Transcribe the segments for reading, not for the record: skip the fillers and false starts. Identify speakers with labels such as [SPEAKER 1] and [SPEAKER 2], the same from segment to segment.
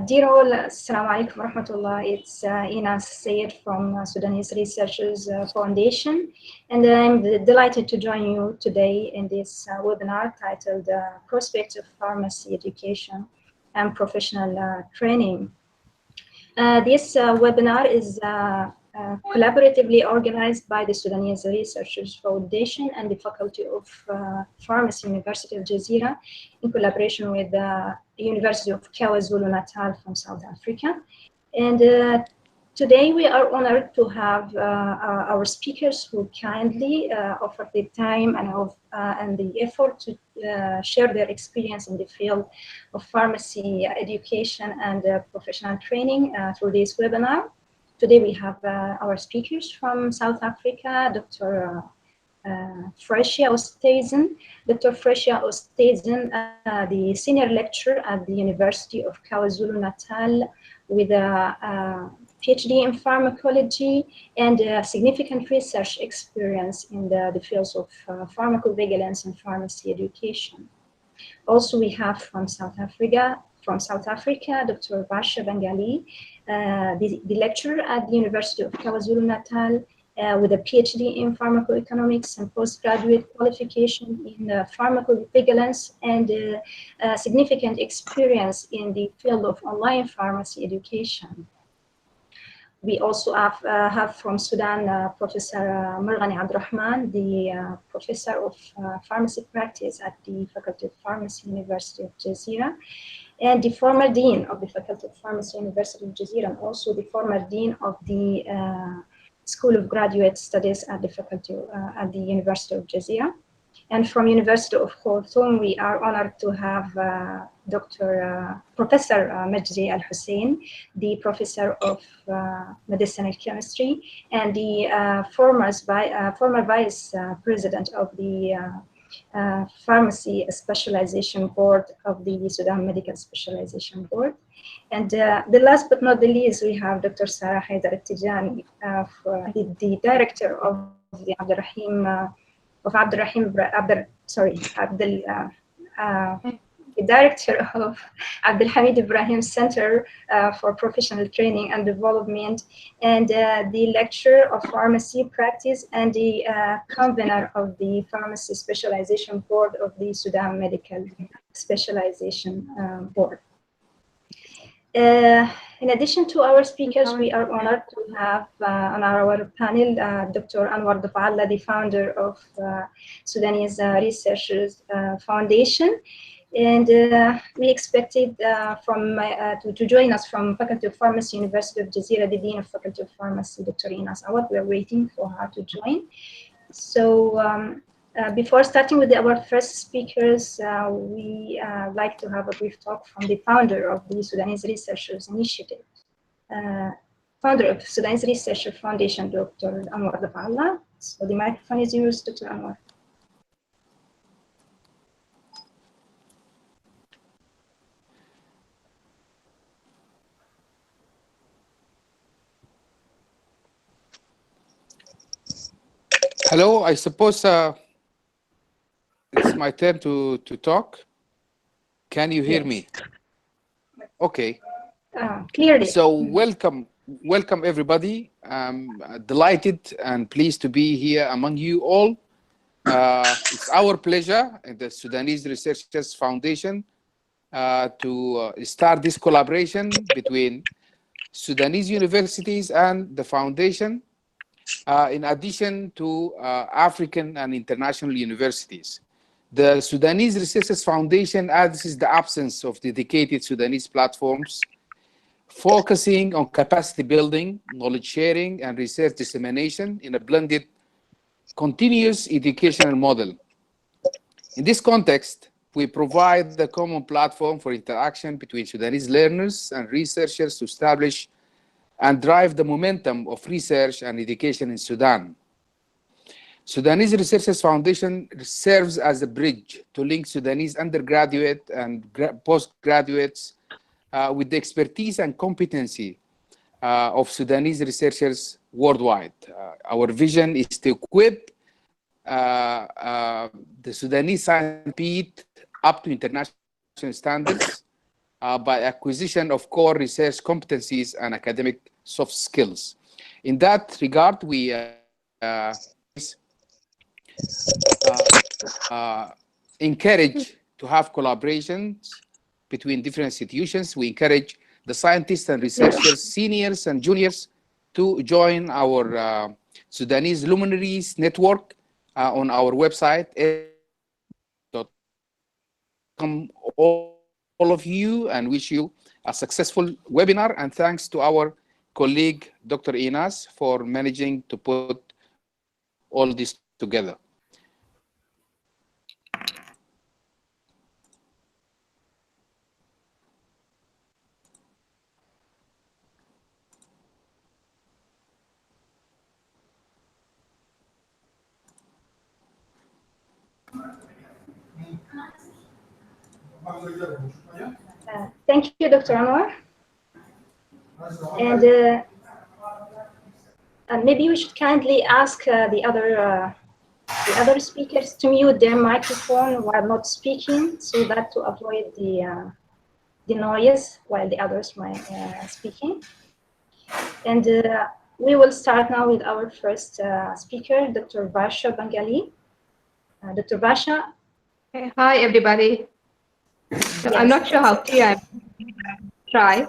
[SPEAKER 1] Dear all, Assalamu alaikum wa rahmatullah. It's Inas Sayed from Sudanese Researchers Foundation, and I'm delighted to join you today in this webinar titled Prospects of Pharmacy Education and Professional Training. This webinar is collaboratively organized by the Sudanese Researchers Foundation and the Faculty of Pharmacy, University of Gezira, in collaboration with the University of Kwazulu, Natal from South Africa. And today we are honored to have our speakers who kindly offered the time and the effort to share their experience in the field of pharmacy education and professional training through this webinar. Today we have our speakers from South Africa, Dr. Frasia Oosthuizen. Dr. Frasia Oosthuizen, the senior lecturer at the University of Kwazulu, Natal, with a PhD in pharmacology and significant research experience in the fields of pharmacovigilance and pharmacy education. Also, we have from South Africa, Dr. Varsha Bengali, the lecturer at the University of KwaZulu Natal, with a PhD in pharmacoeconomics and postgraduate qualification in pharmacovigilance and significant experience in the field of online pharmacy education. We also have from Sudan Professor Marghani Abdurrahman, the professor of pharmacy practice at the Faculty of Pharmacy, University of Gezira, and the former dean of the Faculty of Pharmacy, University of Gezira, and also the former dean of the School of Graduate Studies at the Faculty at the University of Gezira. And from University of Khartoum, we are honored to have Professor Majdi Al-Hussein, the professor of medicinal chemistry and the former vice president of the Pharmacy Specialization Board of the Sudan Medical Specialization Board. And the last but not the least, we have Dr. Sarah Haidar Tijani, the director of the the director of Abdul Hamid Ibrahim Center for Professional Training and Development, and the lecturer of pharmacy practice and the convener of the Pharmacy Specialization Board of the Sudan Medical Specialization Board. In addition to our speakers, we are honored to have on our panel Dr. Anwar Dafa'Allah, the founder of Sudanese Researchers Foundation. And we expected to join us from Faculty of Pharmacy, University of Gezira, the Dean of Faculty of Pharmacy, Dr. Inas Awad. We are waiting for her to join. So before starting with our first speakers, we like to have a brief talk from the founder of the Sudanese Researchers Initiative, founder of Sudanese Researcher Foundation, Dr. Anwar Dafa'Allah. So the microphone is yours, Dr. Anwar.
[SPEAKER 2] Hello, I suppose it's my turn to talk. Can you hear me? Okay.
[SPEAKER 1] Clearly.
[SPEAKER 2] So welcome everybody. I'm delighted and pleased to be here among you all. It's our pleasure at the Sudanese Researchers Foundation to start this collaboration between Sudanese universities and the foundation, in addition to African and international universities. The Sudanese Researchers Foundation addresses the absence of dedicated Sudanese platforms, focusing on capacity building, knowledge sharing, and research dissemination in a blended, continuous educational model. In this context, we provide the common platform for interaction between Sudanese learners and researchers to establish and drive the momentum of research and education in Sudan. Sudanese Researchers Foundation serves as a bridge to link Sudanese undergraduate and postgraduates with the expertise and competency of Sudanese researchers worldwide. Our vision is to equip the Sudanese science beat up to international standards by acquisition of core research competencies and academic soft skills. In that regard, we encourage to have collaborations between different institutions. We encourage the scientists and researchers, seniors and juniors, to join our Sudanese Luminaries Network on our website. All of you, and wish you a successful webinar. And thanks to our colleague, Dr. Inas, for managing to put all this together.
[SPEAKER 1] Thank you, Dr. Anwar. And maybe we should kindly ask the other speakers to mute their microphone while not speaking, so that to avoid the noise while the others might speaking. And we will start now with our first speaker, Dr. Varsha Bengali. Dr. Varsha.
[SPEAKER 3] Hey, hi, everybody. So yes, I'm not sure how clear I'm try.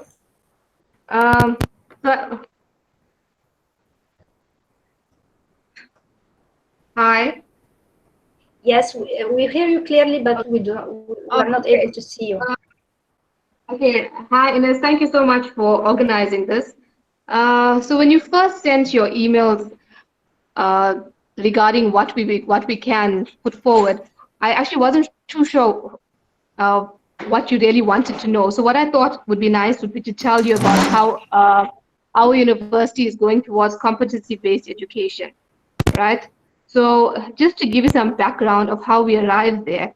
[SPEAKER 3] Hi.
[SPEAKER 1] Yes, we hear you clearly, but we're not able to see you.
[SPEAKER 3] Okay. Hi, Ines. Thank you so much for organizing this. So when you first sent your emails regarding what we can put forward, I actually wasn't too sure what you really wanted to know. So what I thought would be nice would be to tell you about how our university is going towards competency-based education, right? So just to give you some background of how we arrived there,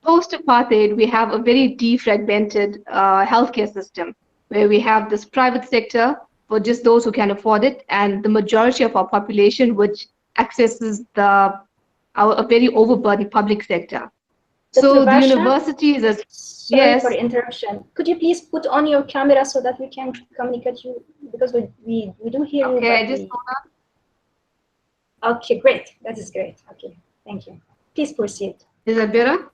[SPEAKER 3] post-apartheid, we have a very defragmented healthcare system where we have this private sector for just those who can afford it, and the majority of our population which accesses a very overburdened public sector. So the university is a...
[SPEAKER 1] Sorry for the interruption. Could you please put on your camera so that we can communicate you, because we do hear you.
[SPEAKER 3] Okay, just
[SPEAKER 1] Okay, great. That is great. Okay, thank you. Please proceed.
[SPEAKER 3] Is that better?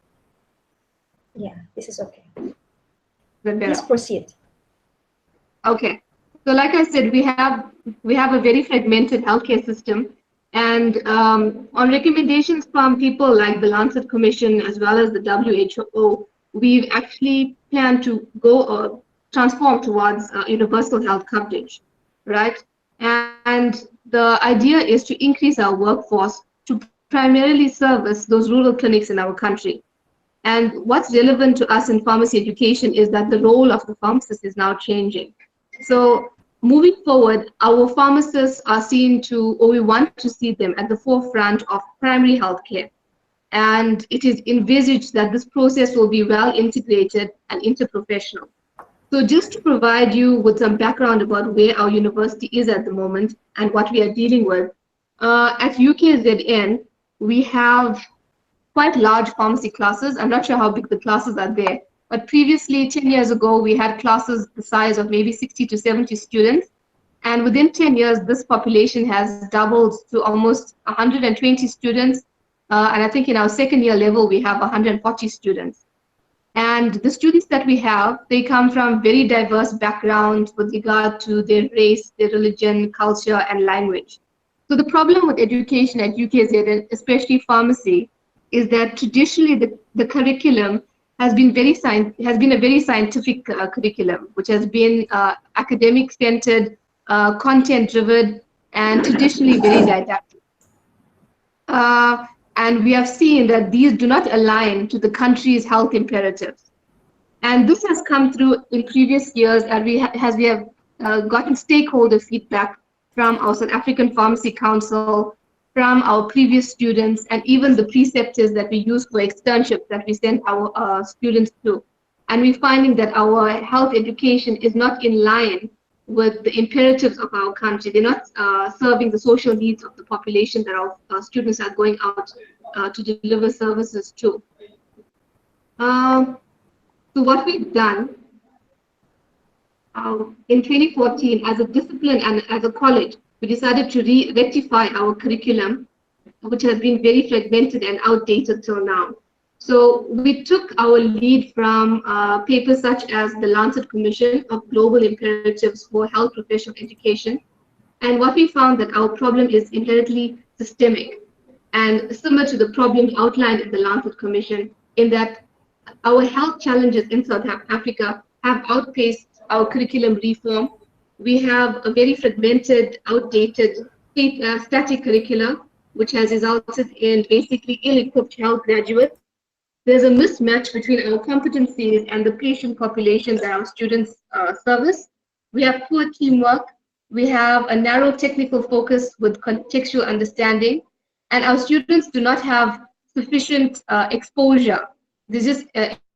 [SPEAKER 1] Yeah, this is okay.
[SPEAKER 3] Please
[SPEAKER 1] proceed.
[SPEAKER 3] Okay. So like I said, we have a very fragmented healthcare system. And on recommendations from people like the Lancet Commission as well as the WHO, we've actually planned to go transform towards universal health coverage, right? And the idea is to increase our workforce to primarily service those rural clinics in our country. And what's relevant to us in pharmacy education is that the role of the pharmacist is now changing. So moving forward, our pharmacists are seen to, or we want to see them at the forefront of primary healthcare. And it is envisaged that this process will be well integrated and interprofessional. So just to provide you with some background about where our university is at the moment and what we are dealing with, at UKZN, we have quite large pharmacy classes. I'm not sure how big the classes are there, but previously, 10 years ago, we had classes the size of maybe 60 to 70 students. And within 10 years, this population has doubled to almost 120 students. And I think in our second year level, we have 140 students. And the students that we have, they come from very diverse backgrounds with regard to their race, their religion, culture, and language. So the problem with education at UKZN, especially pharmacy, is that traditionally the curriculum has been a very scientific curriculum, which has been academic-centered, content-driven, and traditionally very didactic. And we have seen that these do not align to the country's health imperatives. And this has come through in previous years as we have gotten stakeholder feedback from our South African Pharmacy Council, from our previous students, and even the preceptors that we use for externships that we send our students to. And we're finding that our health education is not in line with the imperatives of our country. They're not serving the social needs of the population that our students are going out to deliver services to. So what we've done in 2014, as a discipline and as a college, we decided to rectify our curriculum, which has been very fragmented and outdated till now. So we took our lead from papers such as the Lancet Commission of Global Imperatives for Health Professional Education. And what we found that our problem is inherently systemic and similar to the problem outlined in the Lancet Commission, in that our health challenges in South Africa have outpaced our curriculum reform. We have a very fragmented, outdated, static curriculum, which has resulted in basically ill-equipped health graduates. There's a mismatch between our competencies and the patient population that our students service. We have poor teamwork. We have a narrow technical focus with contextual understanding, and our students do not have sufficient exposure. There's just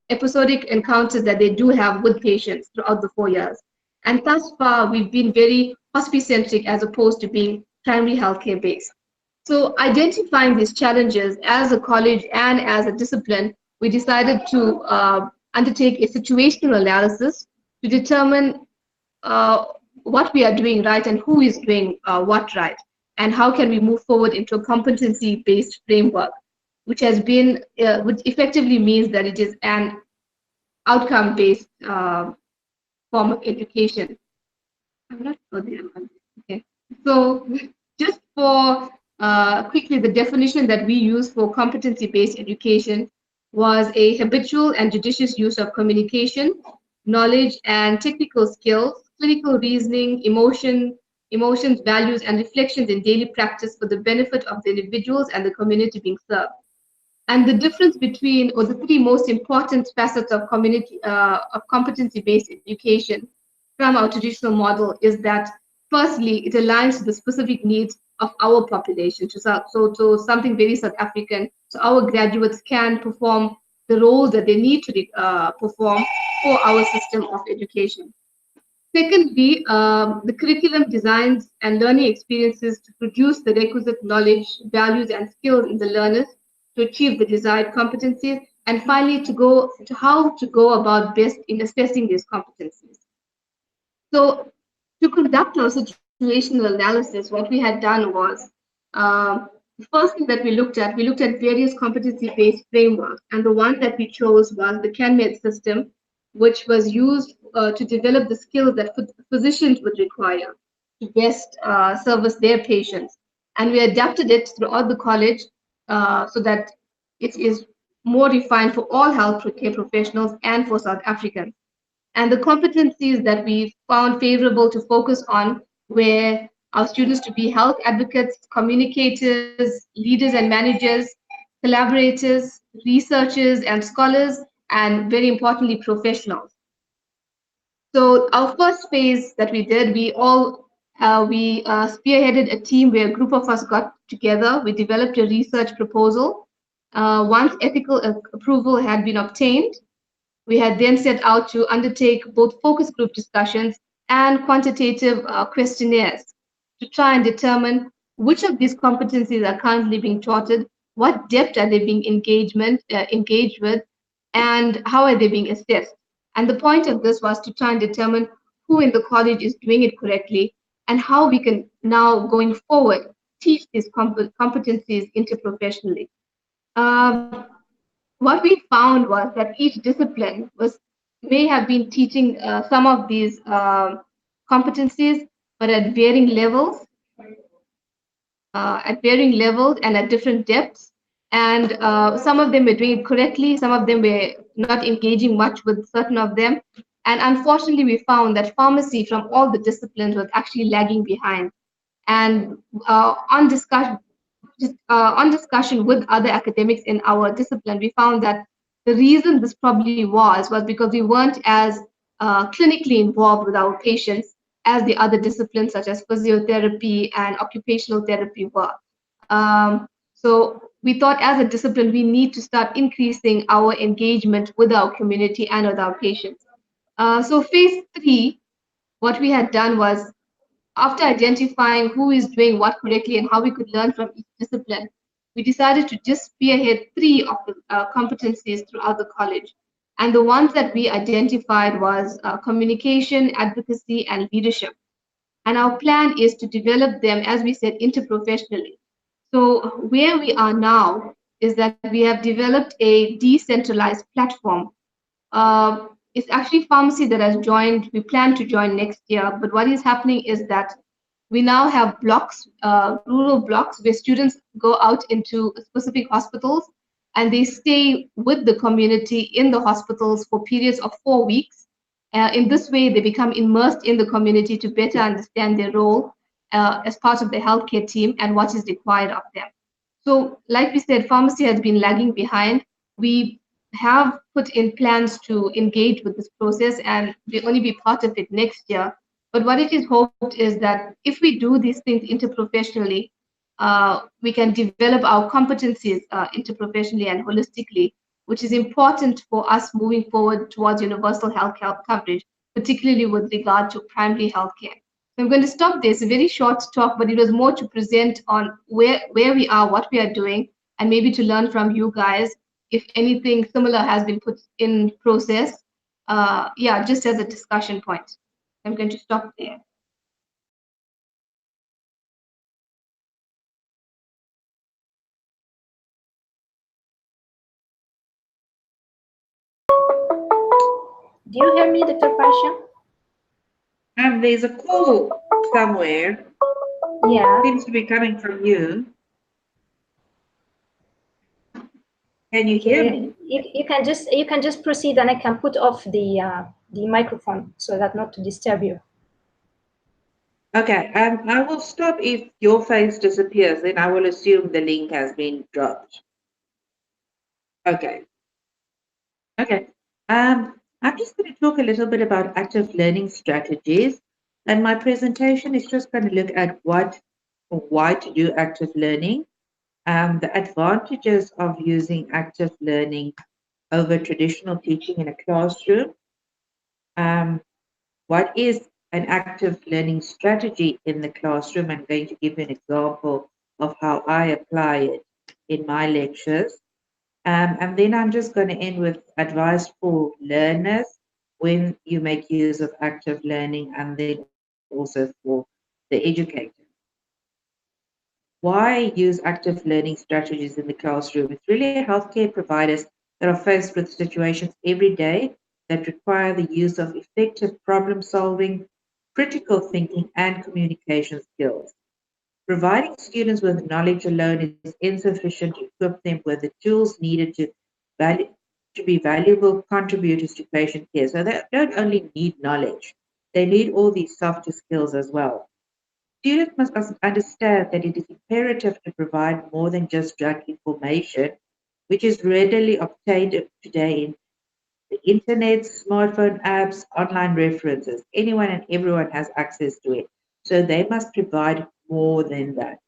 [SPEAKER 3] episodic encounters that they do have with patients throughout the 4 years. And thus far, we've been very hospice-centric as opposed to being primary healthcare based. So identifying these challenges as a college and as a discipline, we decided to undertake a situational analysis to determine what we are doing right and who is doing what right, and how can we move forward into a competency-based framework, which has been, which effectively means that it is an outcome-based form of education. I'm not sure the other. Okay, so just for quickly, the definition that we use for competency-based education was a habitual and judicious use of communication, knowledge, and technical skills, clinical reasoning, emotions, values, and reflections in daily practice for the benefit of the individuals and the community being served. And the difference between, or the three most important facets of competency-based education from our traditional model is that, firstly, it aligns to the specific needs of our population, so something very South African, so our graduates can perform the roles that they need to perform for our system of education. Secondly, the curriculum designs and learning experiences to produce the requisite knowledge, values, and skills in the learners to achieve the desired competencies, and finally to how to go about best in assessing these competencies. So to conduct our situational analysis, what we had done was, the first thing that we looked at various competency-based frameworks, and the one that we chose was the CanMed system, which was used to develop the skills that physicians would require to best service their patients. And we adapted it throughout the college so that it is more refined for all healthcare professionals and for South Africans. And the competencies that we found favorable to focus on were our students to be health advocates, communicators, leaders and managers, collaborators, researchers and scholars, and very importantly, professionals. So our first phase that we did, we spearheaded a team where a group of us got together. We developed a research proposal. Once ethical approval had been obtained, we had then set out to undertake both focus group discussions and quantitative questionnaires to try and determine which of these competencies are currently being taught, what depth are they being engaged with, and how are they being assessed. And the point of this was to try and determine who in the college is doing it correctly and how we can now, going forward, teach these competencies interprofessionally. What we found was that each discipline may have been teaching some of these competencies, but at varying levels, and at different depths. And some of them were doing it correctly, some of them were not engaging much with certain of them. And unfortunately, we found that pharmacy from all the disciplines was actually lagging behind. And on discussion with other academics in our discipline, we found that the reason this probably was because we weren't as clinically involved with our patients as the other disciplines such as physiotherapy and occupational therapy were. So we thought as a discipline, we need to start increasing our engagement with our community and with our patients. So phase 3, what we had done was, after identifying who is doing what correctly and how we could learn from each discipline, we decided to just spearhead 3 of the competencies throughout the college. And the ones that we identified was communication, advocacy, and leadership. And our plan is to develop them, as we said, interprofessionally. So where we are now is that we have developed a decentralized platform. It's actually pharmacy that has joined. We plan to join next year. But what is happening is that we now have blocks, rural blocks, where students go out into specific hospitals and they stay with the community in the hospitals for periods of 4 weeks. In this way, they become immersed in the community to better understand their role as part of the healthcare team and what is required of them. So, like we said, pharmacy has been lagging behind. We have put in plans to engage with this process and we'll only be part of it next year. But what it is hoped is that if we do these things interprofessionally, we can develop our competencies interprofessionally and holistically, which is important for us moving forward towards universal health coverage, particularly with regard to primary healthcare. So I'm going to stop there. It's a very short talk, but it was more to present on where we are, what we are doing, and maybe to learn from you guys if anything similar has been put in process. Yeah, just as a discussion point. I'm going to stop there.
[SPEAKER 1] Do you hear me, Dr. Pasha?
[SPEAKER 4] There's a call somewhere.
[SPEAKER 1] Yeah.
[SPEAKER 4] Seems to be coming from you. Can you hear me?
[SPEAKER 1] You can just proceed, and I can put off the microphone so that not to disturb you.
[SPEAKER 4] Okay, I will stop if your face disappears, then I will assume the link has been dropped. Okay. Okay. I'm just going to talk a little bit about active learning strategies, and my presentation is just going to look at what or why to do active learning, the advantages of using active learning over traditional teaching in a classroom, what is an active learning strategy in the classroom. I'm going to give you an example of how I apply it in my lectures. And then I'm just going to end with advice for learners when you make use of active learning, and then also for the educator. Why use active learning strategies in the classroom? It's really healthcare providers that are faced with situations every day that require the use of effective problem solving, critical thinking, and communication skills. Providing students with knowledge alone is insufficient to equip them with the tools needed to be valuable contributors to patient care. So they don't only need knowledge, they need all these softer skills as well. Students must understand that it is imperative to provide more than just drug information, which is readily obtained today in the internet, smartphone apps, online references. Anyone and everyone has access to it. So they must provide more than that.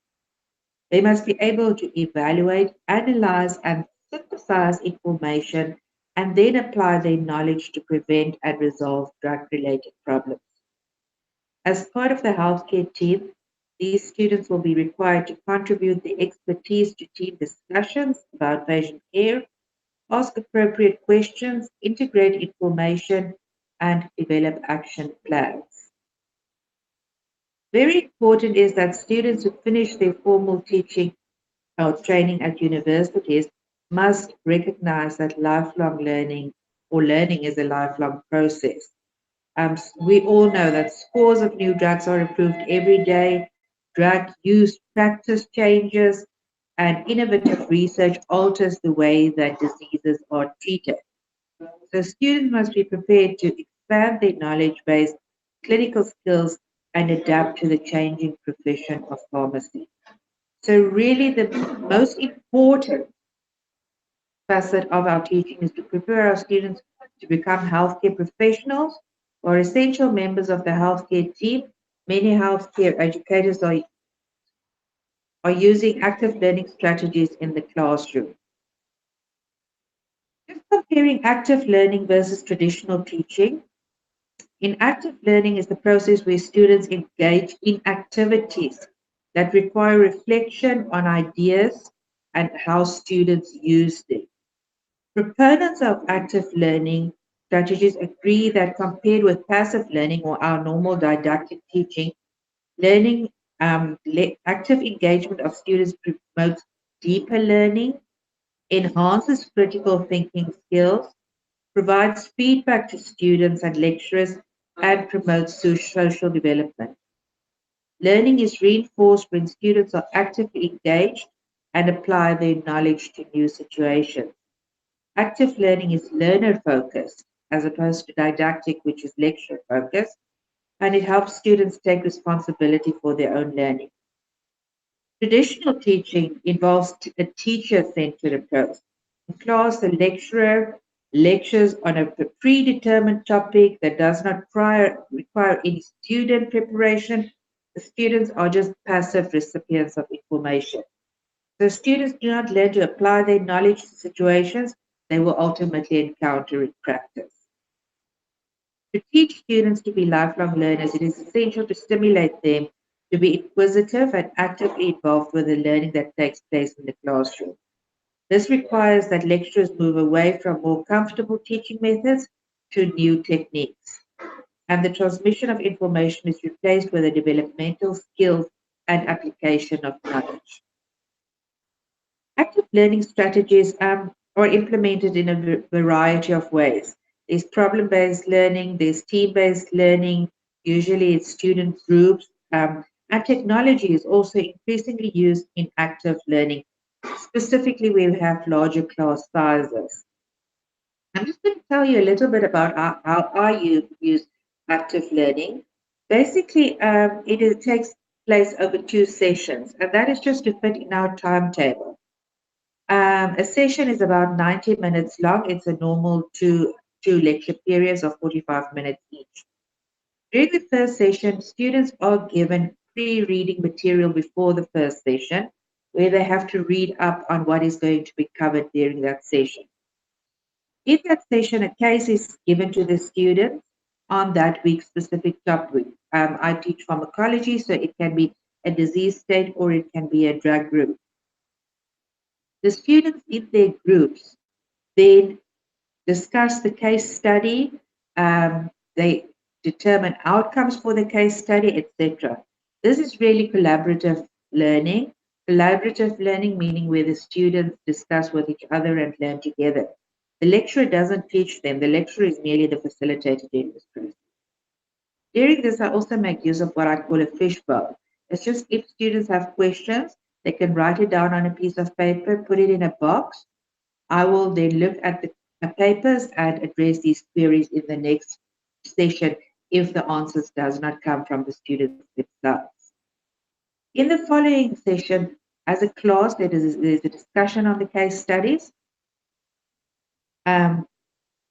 [SPEAKER 4] They must be able to evaluate, analyze, and synthesize information and then apply their knowledge to prevent and resolve drug related problems. As part of the healthcare team, these students will be required to contribute their expertise to team discussions about patient care, ask appropriate questions, integrate information, and develop action plans. Very important is that students who finish their formal teaching or training at universities must recognize that lifelong learning or learning is a lifelong process. We all know that scores of new drugs are approved every day, drug use practice changes, and innovative research alters the way that diseases are treated. So students must be prepared to expand their knowledge base, clinical skills, and adapt to the changing profession of pharmacy. So really the most important facet of our teaching is to prepare our students to become healthcare professionals or essential members of the healthcare team. Many healthcare educators are using active learning strategies in the classroom. Just comparing active learning versus traditional teaching. In active learning is the process where students engage in activities that require reflection on ideas and how students use them. Proponents of active learning strategies agree that compared with passive learning or our normal didactic teaching, learning active engagement of students promotes deeper learning, enhances critical thinking skills, provides feedback to students and lecturers, and promotes social development. Learning is reinforced when students are actively engaged and apply their knowledge to new situations. Active learning is learner focused as opposed to didactic, which is lecture focused, and it helps students take responsibility for their own learning. Traditional teaching involves a teacher-centered approach. In class, the lecturer lectures on a predetermined topic that does not require any student preparation. The students are just passive recipients of information. So students do not learn to apply their knowledge to situations they will ultimately encounter in practice. To teach students to be lifelong learners, it is essential to stimulate them to be inquisitive and actively involved with the learning that takes place in the classroom. This requires that lecturers move away from more comfortable teaching methods to new techniques, and the transmission of information is replaced with the developmental skills and application of knowledge. Active learning strategies are implemented in a variety of ways. There's problem-based learning, there's team-based learning, usually it's student groups, and technology is also increasingly used in active learning, specifically where we have larger class sizes. I'm just going to tell you a little bit about how I use active learning. Basically, it takes place over 2 sessions, and that is just to fit in our timetable. A session is about 90 minutes long. It's a normal two lecture periods of 45 minutes each. During the first session, students are given pre-reading material before the first session, where they have to read up on what is going to be covered during that session. In that session, a case is given to the students on that week's specific topic. I teach pharmacology, so it can be a disease state or it can be a drug group. The students in their groups then discuss the case study, they determine outcomes for the case study, etc. This is really collaborative learning. Collaborative learning meaning where the students discuss with each other and learn together. The lecturer doesn't teach them, the lecturer is merely the facilitator during this process. During this, I also make use of what I call a fishbowl. It's just if students have questions, they can write it down on a piece of paper, put it in a box. I will then look at the papers and address these queries in the next session if the answers does not come from the students themselves. In the following session, as a class, there's a discussion on the case studies.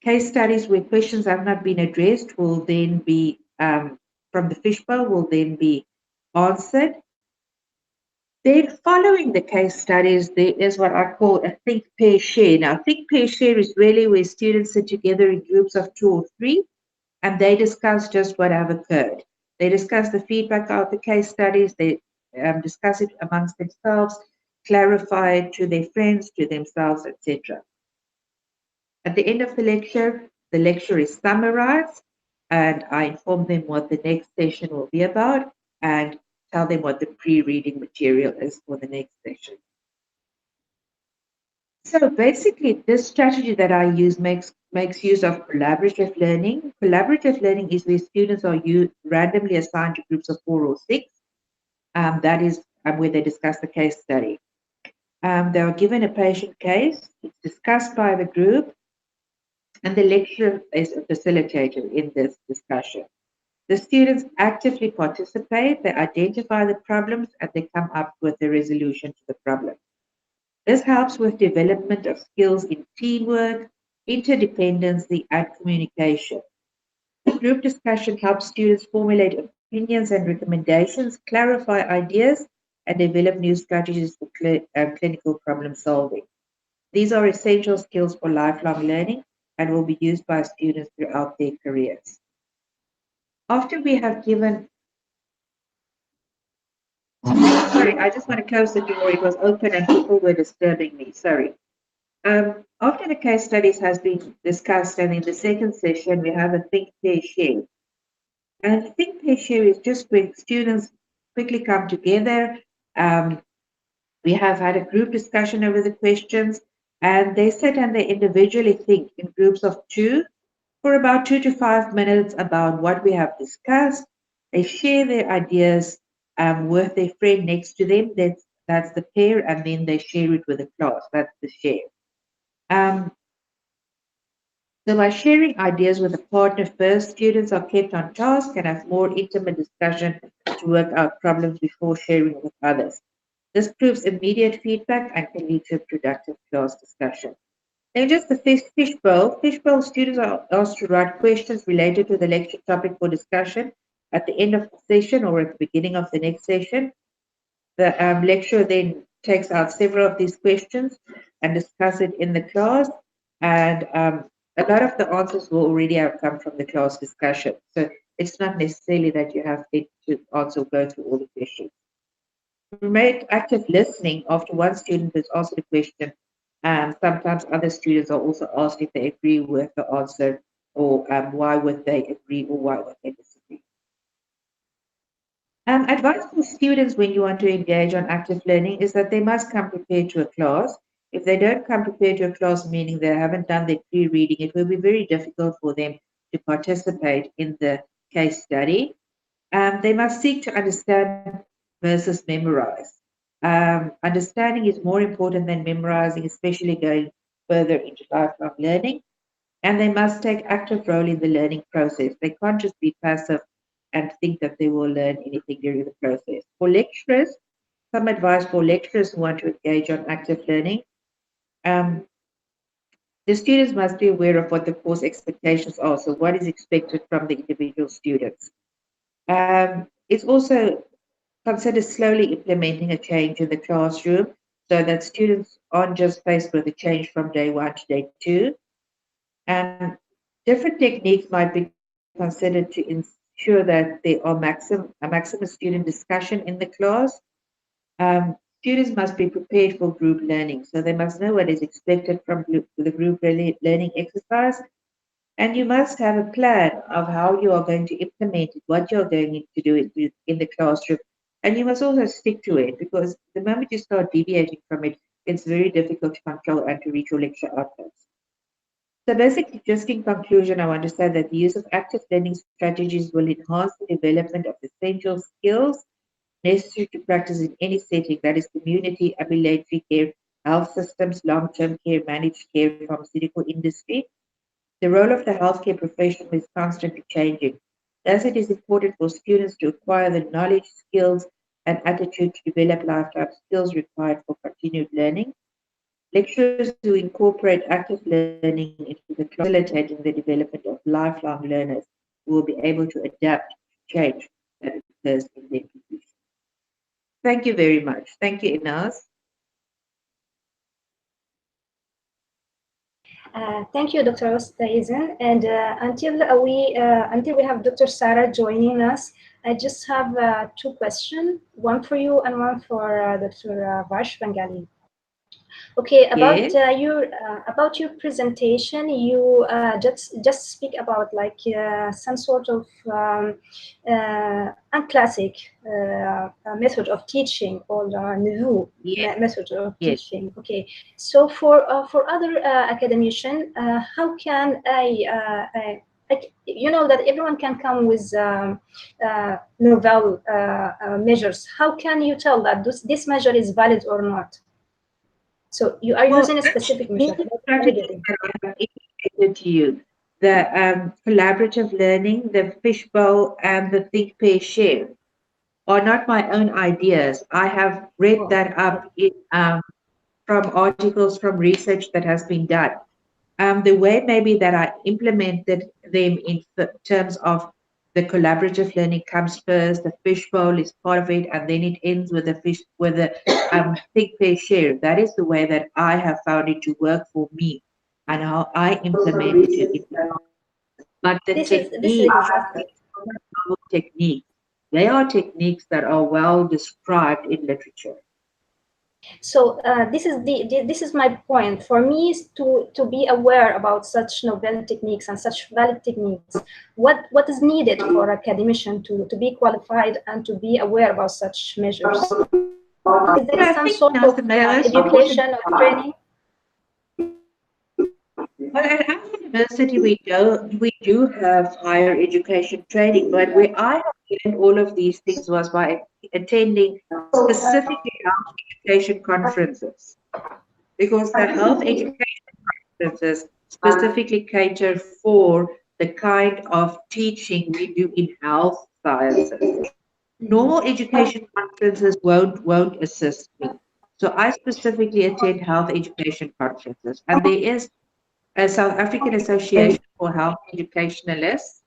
[SPEAKER 4] Case studies where questions have not been addressed will then be, from the fishbowl, will then be answered. Then following the case studies, there is what I call a think, pair, share. Now, think, pair, share is really where students sit together in groups of 2 or 3, and they discuss just what have occurred. They discuss the feedback of the case studies, they discuss it amongst themselves, clarify it to their friends, to themselves, etc. At the end of the lecture is summarized, and I inform them what the next session will be about and tell them what the pre-reading material is for the next session. So basically, this strategy that I use makes use of collaborative learning. Collaborative learning is where students are randomly assigned to groups of 4 or 6. That is where they discuss the case study. They are given a patient case. It's discussed by the group, and the lecturer is a facilitator in this discussion. The students actively participate, they identify the problems, and they come up with a resolution to the problem. This helps with development of skills in teamwork, interdependency, and communication. The group discussion helps students formulate opinions and recommendations, clarify ideas, and develop new strategies for clinical problem solving. These are essential skills for lifelong learning and will be used by students throughout their careers. After we have given, sorry, I just want to close the door. It was open and people were disturbing me. Sorry. After the case studies has been discussed, and in the second session, we have a think, pair, share. And the think, pair, share is just when students quickly come together. We have had a group discussion over the questions, and they sit and they individually think in groups of two for about 2 to 5 minutes about what we have discussed. They share their ideas with their friend next to them. That's the pair, and then they share it with the class. That's the share. Um, so by sharing ideas with a partner first, students are kept on task and have more intimate discussion to work out problems before sharing with others. This proves immediate feedback and can lead to a productive class discussion. And just the fishbowl. Fishbowl students are asked to write questions related to the lecture topic for discussion at the end of the session or at the beginning of the next session. The lecturer then takes out several of these questions and discuss it in the class. And a lot of the answers will already have come from the class discussion. So it's not necessarily that you have to also go through all the questions. Promote active listening after one student has asked a question. Sometimes other students are also asked if they agree with the answer or why would they agree or why would they disagree. Advice for students when you want to engage on active learning is that they must come prepared to a class. If they don't come prepared to a class, meaning they haven't done their pre-reading, it will be very difficult for them to participate in the case study. They must seek to understand versus memorize. Understanding is more important than memorizing, especially going further into lifelong learning. And they must take active role in the learning process. They can't just be passive and think that they will learn anything during the process. For lecturers, some advice for lecturers who want to engage on active learning. Um, the students must be aware of what the course expectations are. So what is expected from the individual students. It's also consider slowly implementing a change in the classroom so that students aren't just faced with a change from day one to day two. And different techniques might be considered to ensure that there are a maximum student discussion in the class. Students must be prepared for group learning, so they must know what is expected from the group learning exercise. And you must have a plan of how you are going to implement it, what you're going to do in the classroom. And you must also stick to it because the moment you start deviating from it, it's very difficult to control and to reach your lecture outcomes. So basically, just in conclusion, I want to say that the use of active learning strategies will enhance the development of essential skills necessary to practice in any setting, that is community, ambulatory care, health systems, long-term care, managed care, pharmaceutical industry. The role of the healthcare professional is constantly changing. Thus, it is important for students to acquire the knowledge, skills, and attitude to develop lifetime skills required for continued learning. Lecturers who incorporate active learning into the class facilitating the development of lifelong learners who will be able to adapt to change that occurs in their institution. Thank you very much. Thank you, Inaz.
[SPEAKER 1] Thank you, Dr. Oosthuizen. And until we have Dr. Sarah joining us, I just have two questions, one for you and one for Dr. Varsh Bengali. Okay, about your presentation, you just speak about like some sort of unclassic method of teaching or new method of teaching. Okay, so for other academicians, how can you know that everyone can come with novel measures. How can you tell that this measure is valid or not? So you are using a specific measure.
[SPEAKER 4] Strategies that I have indicated to you, the collaborative learning, the fishbowl, and the think, pair, share are not my own ideas. I have read that up from articles, from research that has been done. The way maybe that I implemented them in terms of the collaborative learning comes first, the fishbowl is part of it, and then it ends with the think, pair, share. That is the way that I have found it to work for me and how I implemented it. But the techniques, they are techniques that are well described in literature.
[SPEAKER 1] So this is my point. For me, is to be aware about such novel techniques and such valid techniques. What is needed for academician to be qualified and to be aware about such measures? Is there some sort of education or training?
[SPEAKER 4] Well, at our university, we do have higher education training, but where I have learned all of these things was by attending specifically health education conferences, because the health education conferences specifically cater for the kind of teaching we do in health sciences. Normal education conferences won't assist me. So I specifically attend health education conferences, and there is a South African Association for Health Educationalists.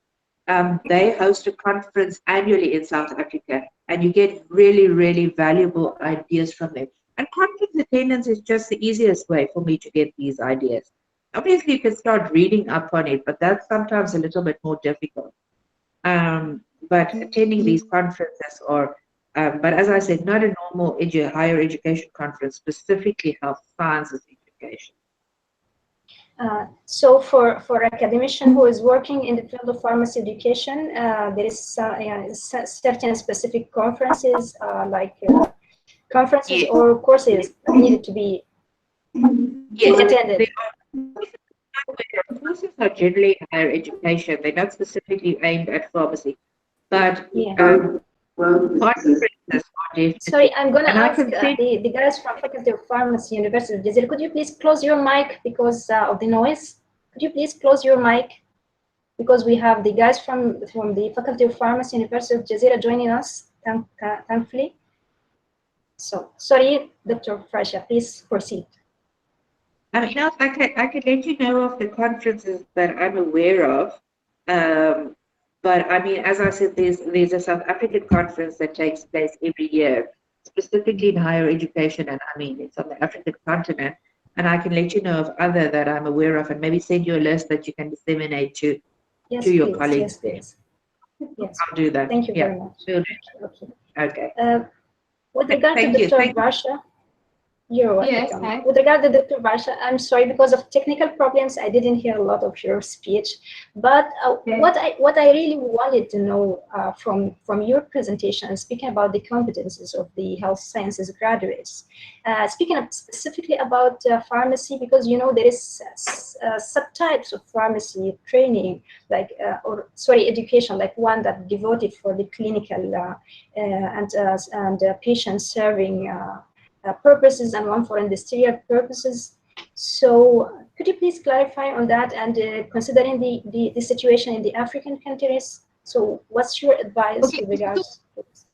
[SPEAKER 4] They host a conference annually in South Africa, and you get really, really valuable ideas from them. And conference attendance is just the easiest way for me to get these ideas. Obviously, you can start reading up on it, but that's sometimes a little bit more difficult. But attending these conferences, but as I said, not a normal higher education conference, specifically health sciences education.
[SPEAKER 1] So for academician who is working in the field of pharmacy education, there is certain specific conferences conferences
[SPEAKER 4] Yes.
[SPEAKER 1] or courses that needed to be attended.
[SPEAKER 4] Courses are generally higher education. They're not specifically aimed at pharmacy, but conferences are definitely.
[SPEAKER 1] Sorry, I'm going to
[SPEAKER 4] and I
[SPEAKER 1] ask
[SPEAKER 4] can see
[SPEAKER 1] the guys from Faculty of Pharmacy, University of Gezira, could you please close your mic because of the noise? Could you please close your mic? Because we have the guys from the Faculty of Pharmacy, University of Gezira joining us, thankfully. So, sorry, Dr. Frasia, please proceed.
[SPEAKER 4] I mean, I could let you know of the conferences that I'm aware of. But I mean, as I said, there's a South African conference that takes place every year, specifically in higher education, and I mean, it's on the African continent. And I can let you know of other that I'm aware of, and maybe send you a list that you can disseminate to your
[SPEAKER 1] Please,
[SPEAKER 4] colleagues.
[SPEAKER 1] Yes, yes.
[SPEAKER 4] I'll do that.
[SPEAKER 1] Thank you very much.
[SPEAKER 4] Okay.
[SPEAKER 1] With regard to Dr. Varsha, you're welcome.
[SPEAKER 3] Yes, hi.
[SPEAKER 1] With regard to Dr. Varsha, I'm sorry, because of technical problems, I didn't hear a lot of your speech. But what I really wanted to know from your presentation, speaking about the competencies of the health sciences graduates, speaking specifically about pharmacy, because you know there is subtypes of pharmacy training, like education, like one that devoted for the clinical and patient serving. Purposes and one for industrial purposes. So could you please clarify on that, and considering the situation in the African countries, so what's your advice with regards to this?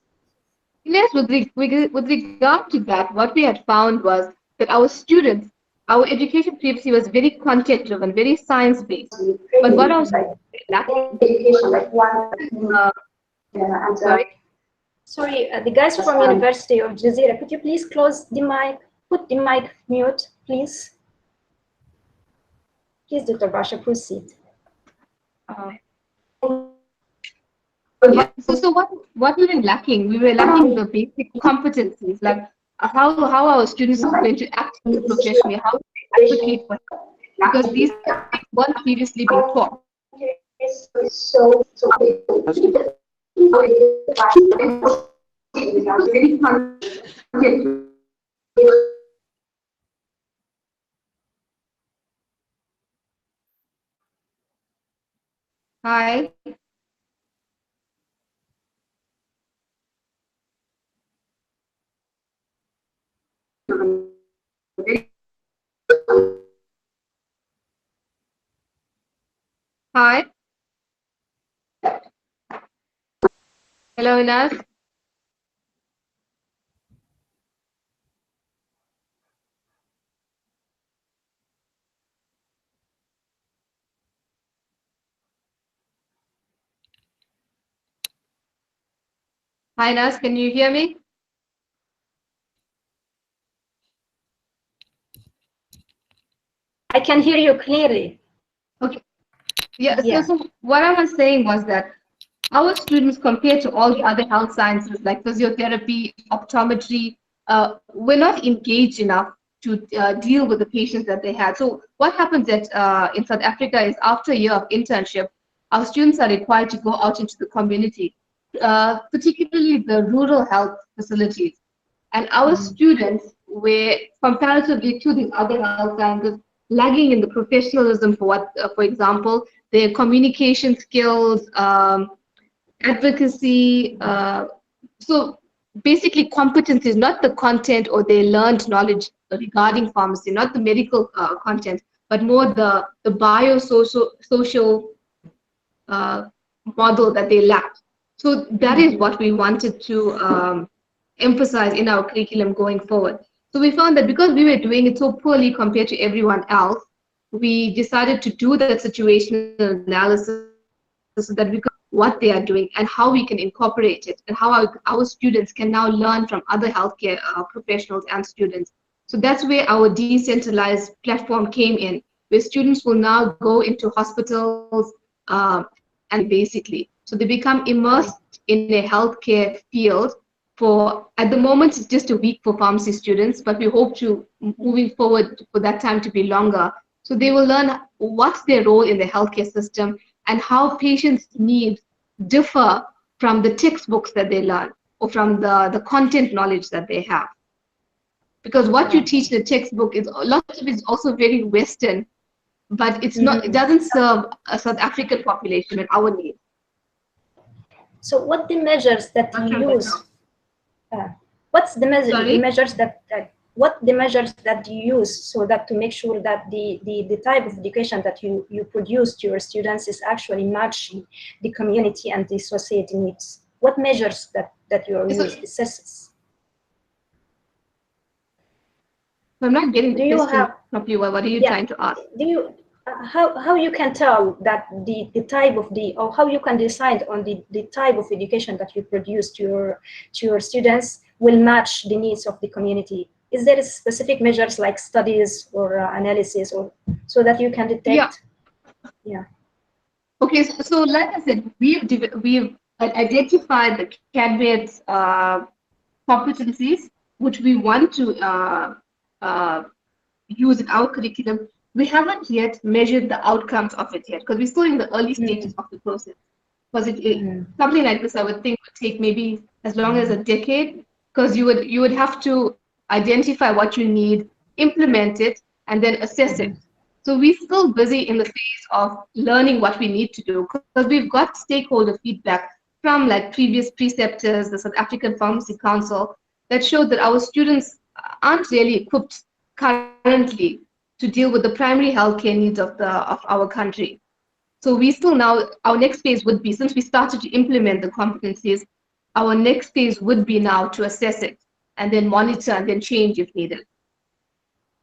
[SPEAKER 3] Yes, with regard to that, what we had found was that our students, our education previously was very content driven, very science based. But what I was
[SPEAKER 1] Sorry, the guys from University of Gezira, could you please close the mic, put the mic mute, please? Please, Dr. Varsha, proceed.
[SPEAKER 3] So what we were lacking? We were lacking the basic competencies, like how our students are going to act in the profession, how to advocate for it, because these things weren't previously being taught. Hi. Hi. Hello, Inas. Hi, Inas. Can you hear me?
[SPEAKER 1] I can hear you clearly.
[SPEAKER 3] Okay. Yeah. So what I was saying was that our students, compared to all the other health sciences like physiotherapy, optometry, were not engaged enough to deal with the patients that they had. So what happens in South Africa is after a year of internship, our students are required to go out into the community, particularly the rural health facilities. And our students were, comparatively to these other health sciences, lagging in the professionalism for what, for example, their communication skills, advocacy. So basically competencies, not the content or their learned knowledge regarding pharmacy, not the medical content, but more the biosocial model that they lacked. So that is what we wanted to emphasize in our curriculum going forward. So we found that because we were doing it so poorly compared to everyone else, we decided to do that situational analysis so that we could what they are doing and how we can incorporate it and how our students can now learn from other healthcare professionals and students. So that's where our decentralized platform came in, where students will now go into hospitals and basically, so they become immersed in a healthcare field. For at the moment, it's just a week for pharmacy students, but we hope to moving forward for that time to be longer. So they will learn what's their role in the healthcare system and how patients' needs differ from the textbooks that they learn or from the content knowledge that they have. Because what you teach in the textbook is a lot of it is also very Western, but it's not. It doesn't serve a South African population and our needs.
[SPEAKER 1] So, what the measures that you use? What's the measures that what the measures that you use so that to make sure that the type of education that you produce to your students is actually matching the community and the society needs? What measures that you use?
[SPEAKER 3] I'm not getting the question properly. What are you trying to ask?
[SPEAKER 1] Do you how you can tell that the type of or how you can decide on the type of education that you produce to your students will match the needs of the community? Is there specific measures like studies or analysis or so that you can detect? Yeah.
[SPEAKER 3] Okay, so like I said, we've identified the candidates' competencies, which we want to use in our curriculum. We haven't yet measured the outcomes of it yet because we're still in the early stages of the process. Because something like this, I would think, would take maybe as long as a decade, because you would have to identify what you need, implement it, and then assess it. So we're still busy in the phase of learning what we need to do because we've got stakeholder feedback from like previous preceptors, the South African Pharmacy Council, that showed that our students aren't really equipped currently to deal with the primary healthcare needs of our country. So we still now, our next phase would be, since we started to implement the competencies, our next phase would be now to assess it and then monitor and then change if needed.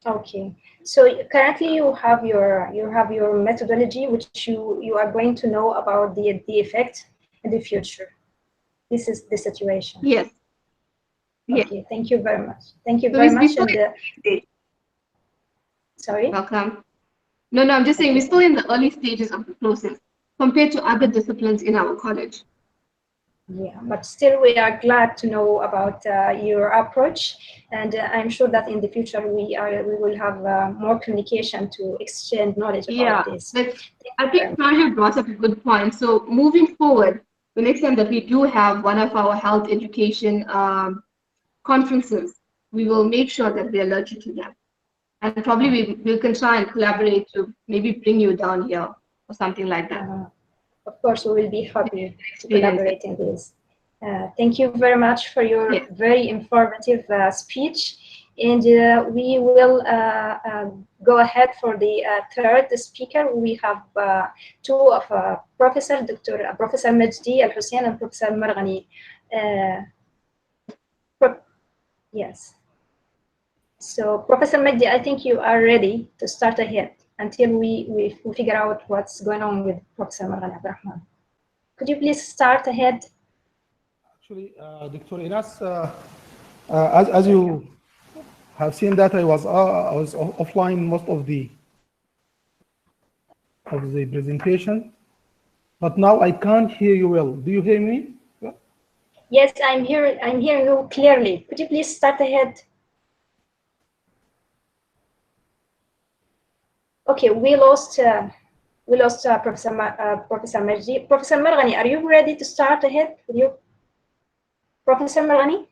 [SPEAKER 1] Okay. So currently you have your methodology, which you are going to know about the effect in the future. This is the situation.
[SPEAKER 3] Yes.
[SPEAKER 1] Okay. Yes. Thank you very much. Thank you very much. Sorry.
[SPEAKER 3] Welcome. No, I'm just saying we're still in the early stages of the process compared to other disciplines in our college.
[SPEAKER 1] Yeah, but still we are glad to know about your approach, and I'm sure that in the future we will have more communication to exchange knowledge about this.
[SPEAKER 3] But I think Frasia brought up a good point. So moving forward, the next time that we do have one of our health education conferences, we will make sure that we alert you to them. And probably we can try and collaborate to maybe bring you down here or something like that.
[SPEAKER 1] Of course, we will be happy to collaborate in this. Thank you very much for your very informative speech. And we will go ahead for the third speaker. We have two of Professor Majdi Al-Hussein and Professor Marghani. Yes. So, Professor Majdi, I think you are ready to start ahead until we figure out what's going on with Professor Marghani Abdurrahman. Could you please start ahead?
[SPEAKER 5] Actually, Dr. Inas, as you have seen that I was offline most of the presentation, but now I can't hear you well. Do you hear me?
[SPEAKER 1] Yes, I'm here. I'm hearing you clearly. Could you please start ahead? Okay, we lost Professor Majdi. Professor Marghani, are you ready to start ahead with you? Professor Marghani?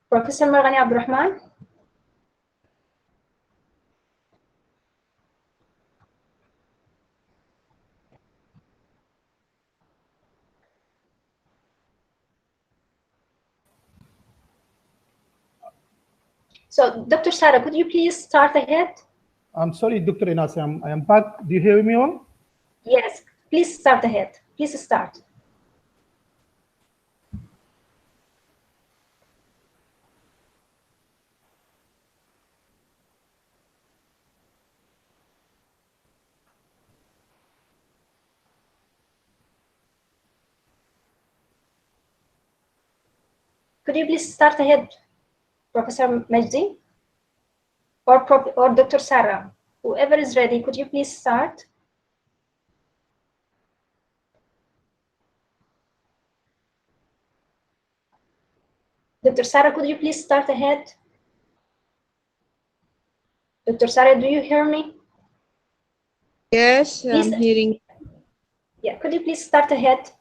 [SPEAKER 1] Professor Marghani Abdurrahman? So, Dr. Sarah, could you please start ahead?
[SPEAKER 5] I'm sorry, Dr. Inas, I am back. Do you hear me all?
[SPEAKER 1] Yes, please start ahead. Please start. Could you please start ahead, Professor Majdi? Or Dr. Sarah? Whoever is ready, could you please start? Dr. Sarah, could you please start ahead? Dr. Sarah, do you hear me?
[SPEAKER 6] Yes,
[SPEAKER 1] Please,
[SPEAKER 6] I'm hearing.
[SPEAKER 1] yeah, could you please start ahead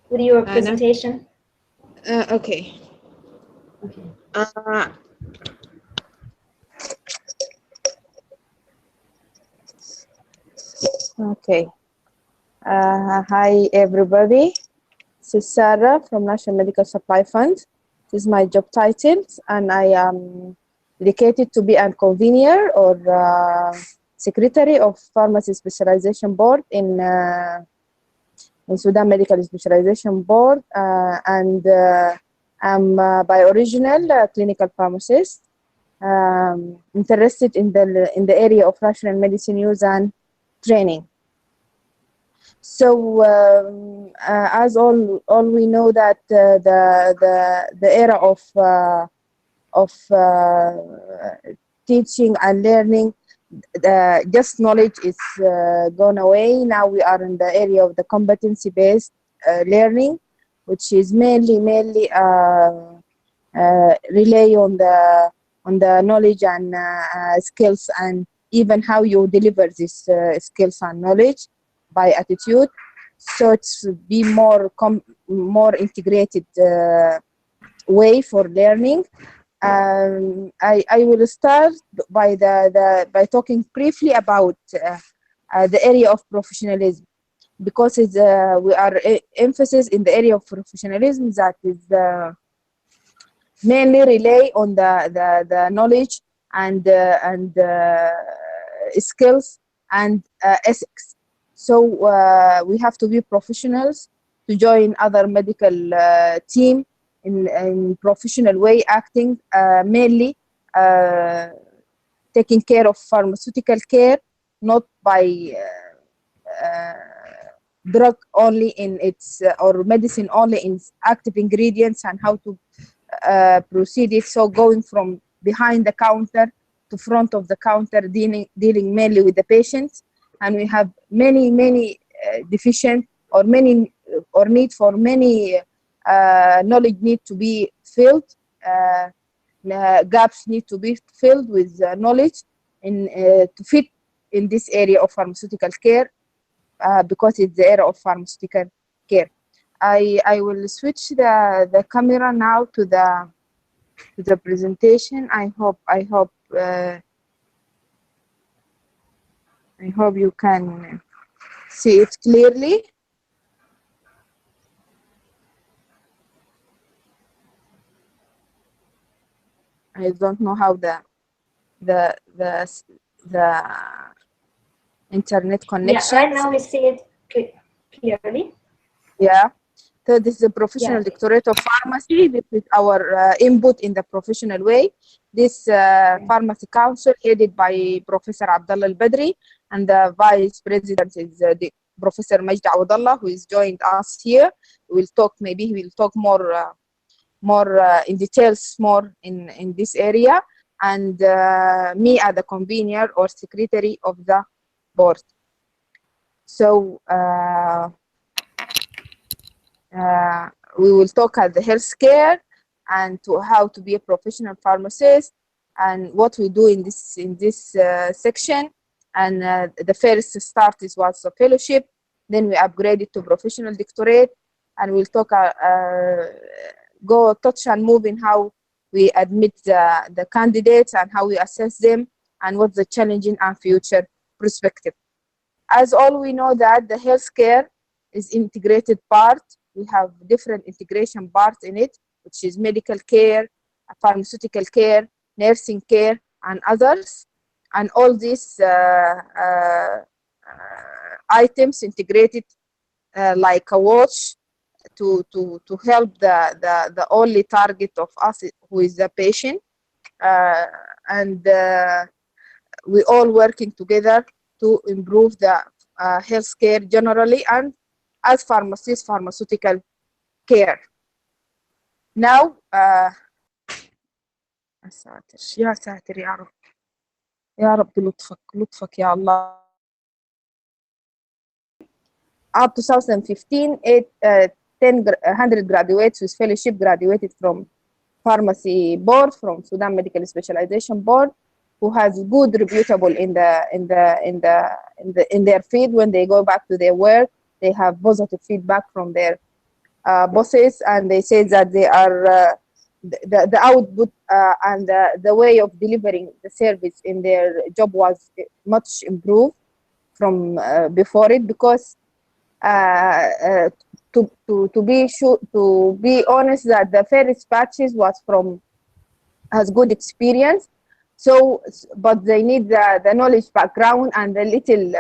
[SPEAKER 1] with your presentation?
[SPEAKER 6] Okay. Okay. Hi, everybody. This is Sarah from National Medical Supply Fund. This is my job title, and I am dedicated to be a convener or secretary of Pharmacy Specialization Board in Sudan Medical Specialization Board, and I'm by original clinical pharmacist. Interested in the area of rational medicine use and training. So as all we know that the era of teaching and learning, just knowledge is gone away. Now we are in the area of the competency based learning, which is mainly rely on the knowledge and skills, and even how you deliver these skills and knowledge by attitude. So it's be more integrated way for learning. I will start by by talking briefly about the area of professionalism, because it's, we are emphasis in the area of professionalism that is mainly rely on the knowledge and skills and ethics. So we have to be professionals to join other medical team in professional way, acting mainly taking care of pharmaceutical care, not by drug only in its or medicine only in its active ingredients and how to proceed it. So going from behind the counter to front of the counter, dealing mainly with the patients, and we have many deficient or many or need for many knowledge need to be filled. Gaps need to be filled with knowledge in to fit in this area of pharmaceutical care, because it's the area of pharmaceutical care. I will switch the camera now to the presentation. I hope you can see it clearly. I don't know how the internet connection.
[SPEAKER 1] Yeah, right now we see it clearly.
[SPEAKER 6] Yeah. So this is a professional
[SPEAKER 1] Yeah.
[SPEAKER 6] doctorate of pharmacy. This is our input in the professional way. This pharmacy council headed by Professor Abdullah Al-Badri, and the vice president is the Professor Majd Awadallah, who is joined us here. We'll talk, maybe he will talk more in details more in this area. and me as the convener or secretary of the board. So we will talk at the healthcare and to how to be a professional pharmacist and what we do in this section. And the first start was a fellowship, then we upgraded to professional doctorate, and we'll talk go touch and move in how we admit the candidates and how we assess them and what's the challenging and future perspective. As all we know that the healthcare is integrated part. We have different integration parts in it, which is medical care, pharmaceutical care, nursing care, and others. And all these items integrated like a watch to help the only target of us, who is the patient. And we all working together to improve the healthcare generally, and as pharmacists, pharmaceutical care. Now, يا ساتر يا ساتر يا رب، يا رب لطفك لطفك يا الله. Up 2015, 100 graduates with fellowship graduated from pharmacy board, from Sudan Medical Specialization Board, who has good reputable in their field. When they go back to their work, they have positive feedback from their bosses, and they say that they are the output and the way of delivering the service in their job was much improved from before it, because to be honest, that the first batches has good experience. So, but they need the knowledge background and a little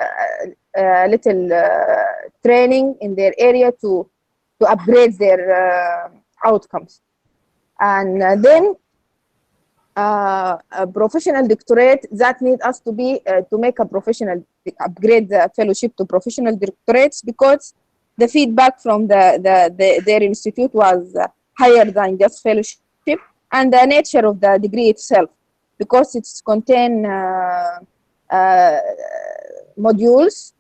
[SPEAKER 6] training in their area to upgrade their outcomes. And then a professional doctorate that need us to be to make a professional upgrade the fellowship to professional doctorates, because the feedback from their institute was higher than just fellowship, and the nature of the degree itself, because it's contain modules,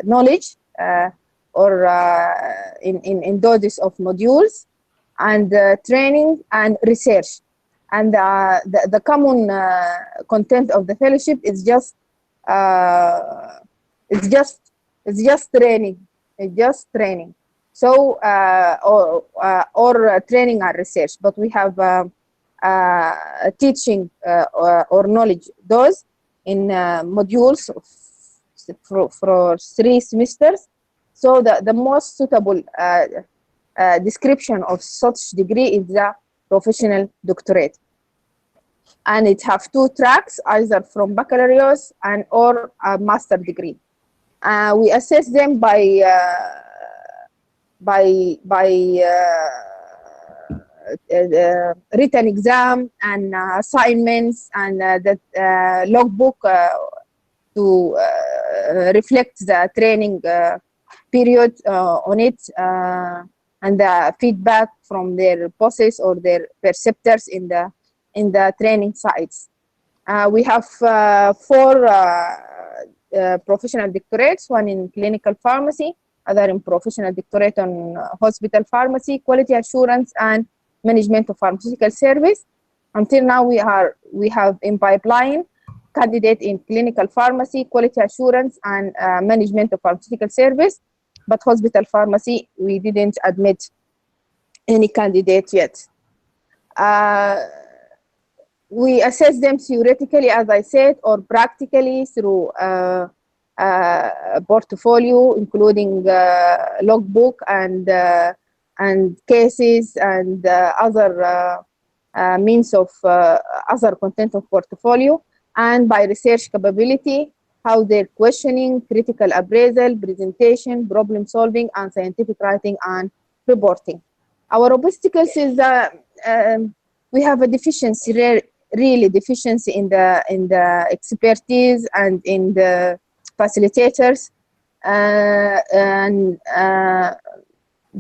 [SPEAKER 6] knowledge, or in doses of modules, and training and research. And the common content of the fellowship is just training. It's just training. So or training and research. But we have teaching or knowledge those in modules for 3 semesters. So the most suitable description of such degree is the professional doctorate, and it have 2 tracks, either from baccalaureate and or a master degree. We assess them by written exam and assignments, and the logbook to reflect the training period on it, and the feedback from their bosses or their preceptors in the training sites. We have 4 professional doctorates, one in clinical pharmacy, other in professional doctorate on hospital pharmacy, quality assurance, and management of pharmaceutical service. Until now, we have in pipeline candidate in clinical pharmacy, quality assurance, and management of pharmaceutical service. But hospital pharmacy, we didn't admit any candidate yet. We assess them theoretically, as I said, or practically through portfolio, including logbook and cases and other means of other content of portfolio, and by research capability, how they're questioning, critical appraisal, presentation, problem solving, and scientific writing and reporting. Our obstacles is we have a deficiency, really deficiency in the expertise and in the facilitators, and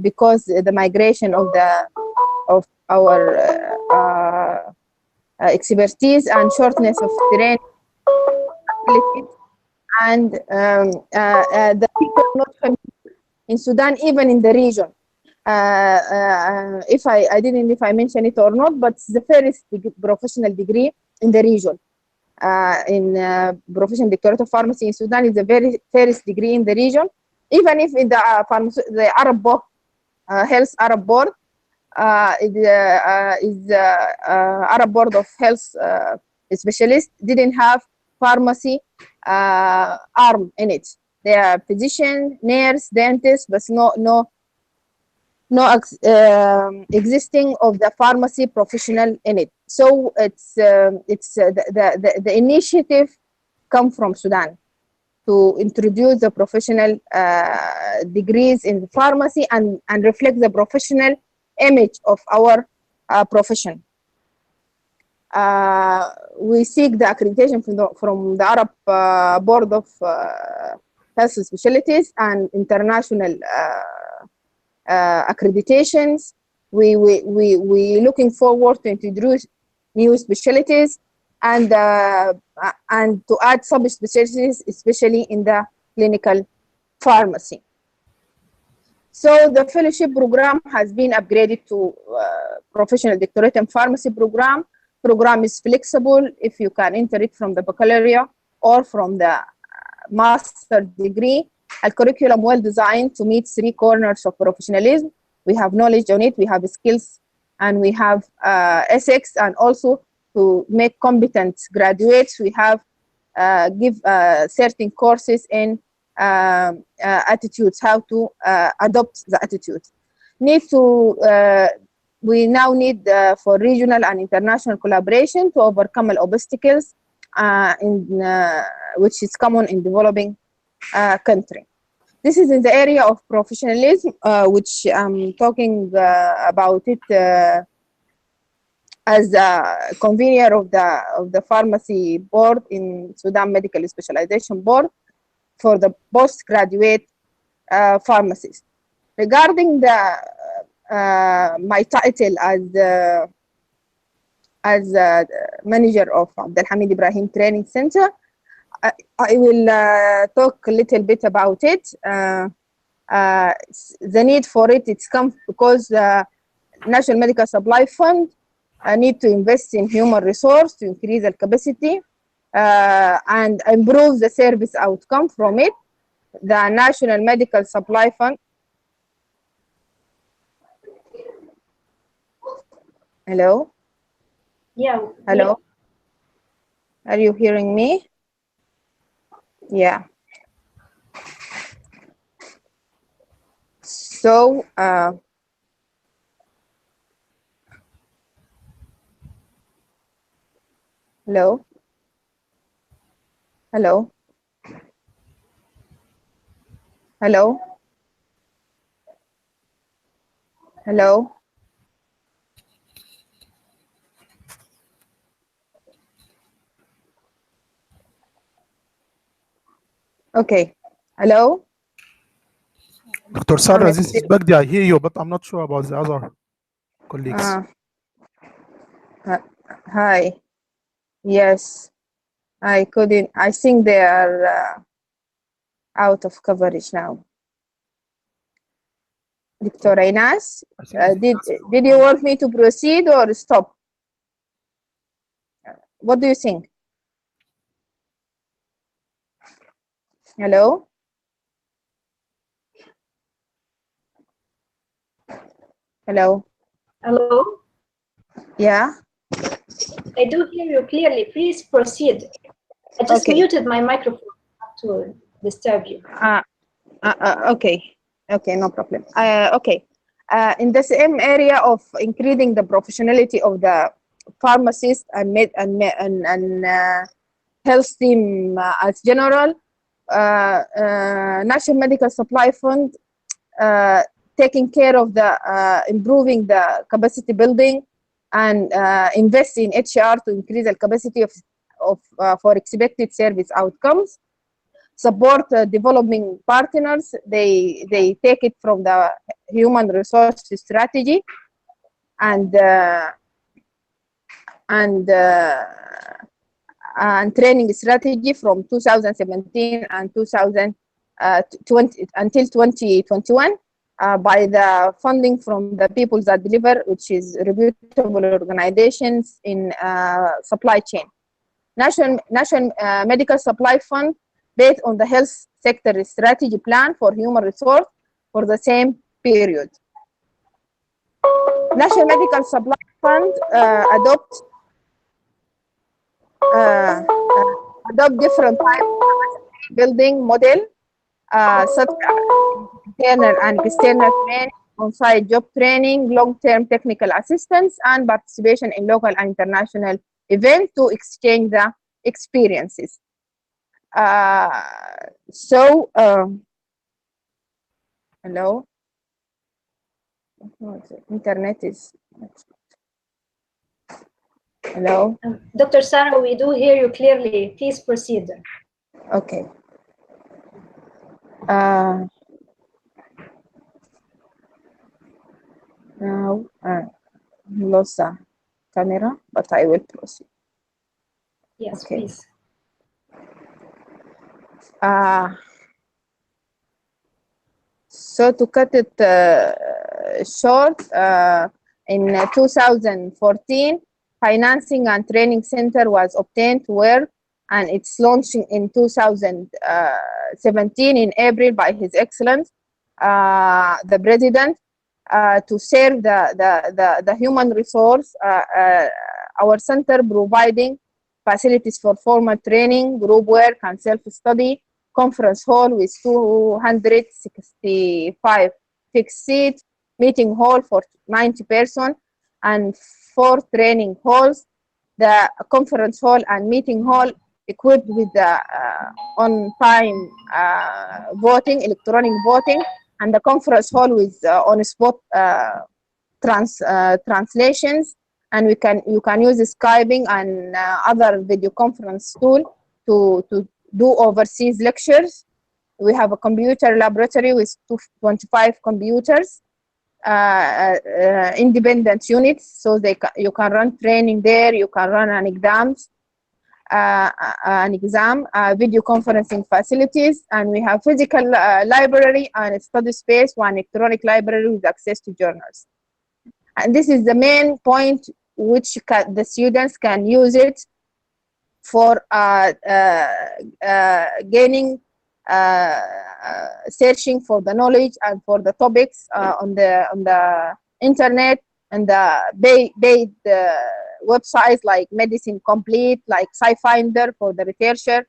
[SPEAKER 6] because the migration of our expertise and shortness of training and the people are not familiar in Sudan, even in the region. If I didn't know if I mentioned it or not, but it's the first professional degree in the region. In professional doctorate of pharmacy in Sudan is the very first degree in the region. Even if in the Arab board, Health Arab Board, Arab Board of Health Specialists didn't have pharmacy arm in it. They are physician, nurse, dentist, but no existing of the pharmacy professional in it. So it's the initiative come from Sudan to introduce the professional degrees in pharmacy and reflect the professional image of our profession. We seek the accreditation from the Arab Board of Health Specialties and international accreditations. We looking forward to introduce new specialties and to add subspecialties, especially in the clinical pharmacy. So the fellowship program has been upgraded to professional doctorate in pharmacy program. Program is flexible if you can enter it from the baccalaureate or from the master degree. A curriculum well designed to meet three corners of professionalism. We have knowledge on it, we have skills, and we have ethics, and also to make competent graduates, we have give certain courses in attitudes, how to adopt the attitude. We now need for regional and international collaboration to overcome all obstacles which is common in developing country. This is in the area of professionalism, which I'm talking about it as a convener of the pharmacy board in Sudan Medical Specialization Board for the postgraduate pharmacists. Regarding my title as manager of Abdelhamid Ibrahim Training Center, I will talk a little bit about it. The need for it, it's come because the National Medical Supply Fund need to invest in human resource to increase the capacity and improve the service outcome from it. The National Medical Supply Fund. Hello?
[SPEAKER 1] Yeah.
[SPEAKER 6] Hello? Are you hearing me? Yeah. So, hello? Hello? Hello? Hello? Okay. Hello?
[SPEAKER 5] Dr. Sarah, this is Bagdi. I hear you, but I'm not sure about the other colleagues.
[SPEAKER 6] Hi. Yes. I couldn't. I think they are out of coverage now. Dr. Inas, did you want me to proceed or stop? What do you think? Hello? Hello?
[SPEAKER 1] Hello?
[SPEAKER 6] Yeah?
[SPEAKER 1] I do hear you clearly. Please proceed. I just muted my microphone not to disturb you.
[SPEAKER 6] Okay. Okay, no problem. Okay. In the same area of increasing the professionality of the pharmacists and health team as general, National Medical Supply Fund taking care of the improving the capacity building and invest in HR to increase the capacity for expected service outcomes. Support developing partners. They take it from the human resource strategy and and training strategy from 2017 and 2020 until 2021 by the funding from the People That Deliver, which is reputable organizations in supply chain. National Medical Supply Fund based on the health sector strategy plan for human resource for the same period. National Medical Supply Fund adopt different types of building model, such as internal and external training, on-site job training, long-term technical assistance, and participation in local and international events to exchange the experiences. Hello. Internet is. Hello.
[SPEAKER 1] Dr. Sarah, we do hear you clearly. Please proceed.
[SPEAKER 6] Okay. Now lost the camera, but I will proceed.
[SPEAKER 1] Yes,
[SPEAKER 6] okay.
[SPEAKER 1] Please.
[SPEAKER 6] So to cut it short, in 2014, Financing and Training Center was obtained to work, and it's launching in 2017 in April by His Excellency, the President, to serve the human resource. Our center providing facilities for formal training, group work, and self-study, conference hall with 265 fixed seats, meeting hall for 90 persons, and 4 training halls. The conference hall and meeting hall equipped with the on-time voting, electronic voting, and the conference hall with on-spot translations. And you can use Skyping and other video conference tool to do overseas lectures. We have a computer laboratory with 25 computers, independent units, so you can run training there. You can run an exam, video conferencing facilities, and we have physical library and study space, one electronic library with access to journals. And this is the main point which the students can use it for gaining, searching for the knowledge and for the topics on the internet, and the paid websites like Medicine Complete, like SciFinder for the researcher,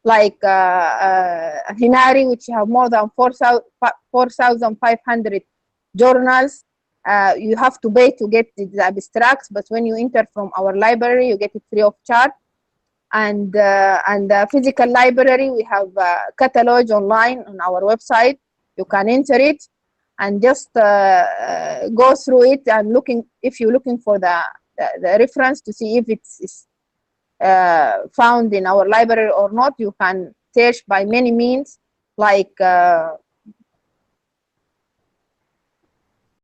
[SPEAKER 6] like Hinari, which have more than 4,500 journals. You have to pay to get the abstracts, but when you enter from our library, you get it free of charge. And the physical library, we have a catalog online on our website. You can enter it and just go through it, and if you're looking for the reference to see if it's found in our library or not, you can search by many means, like